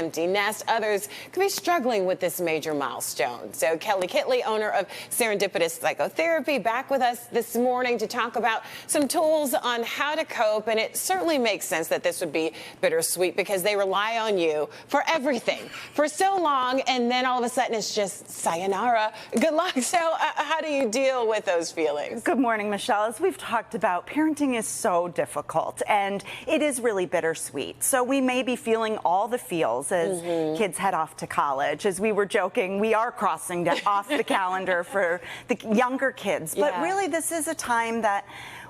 empty nest. Others could be struggling with this major milestone. So Kelly Kitley, owner of Serendipitous Psychotherapy, back with us this morning to talk about some tools on how to cope. And it certainly makes sense that this would be bittersweet because they rely on you for everything for so long. And then all of a sudden it's just sayonara. Good luck. So how do you deal with those feelings? Good morning, Michelle. As we've talked about, parenting is so difficult and it is really bittersweet. So we may be feeling all the feels as kids head off to college. As we were joking, we are crossing off the calendar for the younger kids. But really, this is a time that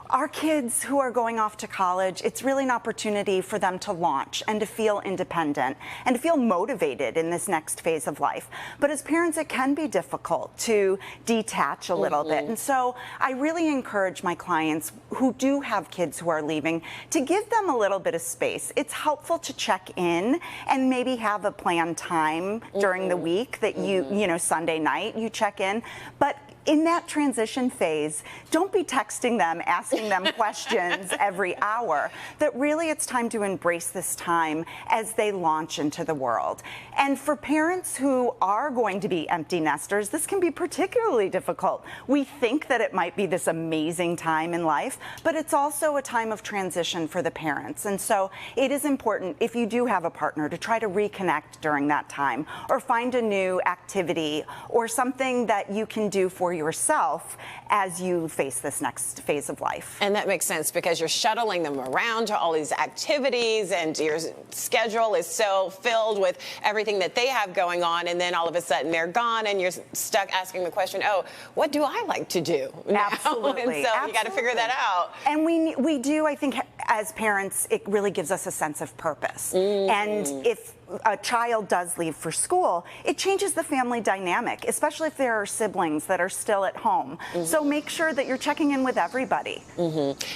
our kids who are going off to college, it's really an opportunity for them to launch and to feel independent and to feel motivated in this next phase of life. But as parents, it can be difficult to detach a little bit. And so I really encourage my clients who do have kids who are leaving to give them a little bit of space. It's helpful to check in and maybe have a planned time during the week that you know, Sunday night you check in. But in that transition phase, don't be texting them, asking them questions every hour. That really it's time to embrace this time as they launch into the world. And for parents who are going to be empty nesters, this can be particularly difficult. We think that it might be this amazing time in life, but it's also a time of transition for the parents. And so it is important, if you do have a partner, to try to reconnect during that time or find a new activity or something that you can do for yourself as you face this next phase of life. And that makes sense because you're shuttling them around to all these activities and your schedule is so filled with everything that they have going on, and then all of a sudden they're gone and you're stuck asking the question, oh, what do I like to do now? Absolutely. And so you got to figure that out. And we do, I think, as parents, it really gives us a sense of purpose. And if a child does leave for school, it changes the family dynamic, especially if there are siblings that are still at home. So make sure that you're checking in with everybody.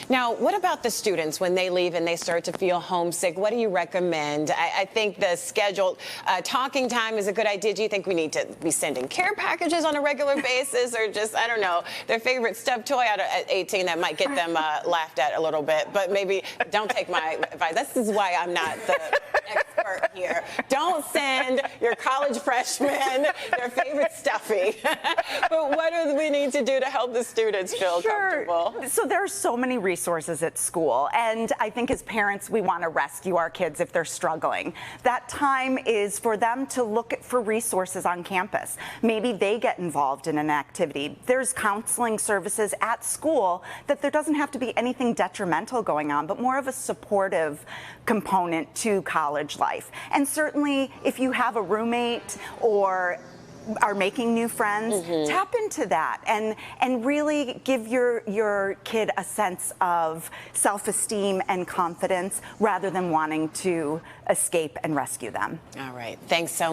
Now, what about the students when they leave and they start to feel homesick? What do you recommend? I think the scheduled talking time is a good idea. Do you think we need to be sending care packages on a regular basis, or just, I don't know, their favorite stuffed toy at 18 that might get them laughed at a little bit? But maybe don't take my advice. This is why I'm not the expert here. Don't send your college freshmen their favorite stuffy. But what do we need to do to help the students feel comfortable? So there are so many resources at school, and I think as parents we want to rescue our kids if they're struggling. That time is for them to look for resources on campus. Maybe they get involved in an activity. There's counseling services at school that there doesn't have to be anything detrimental going on, but more of a supportive component to college life. And certainly if you have a roommate or are making new friends, tap into that and really give your kid a sense of self-esteem and confidence rather than wanting to escape and rescue them. All right. Thanks so much.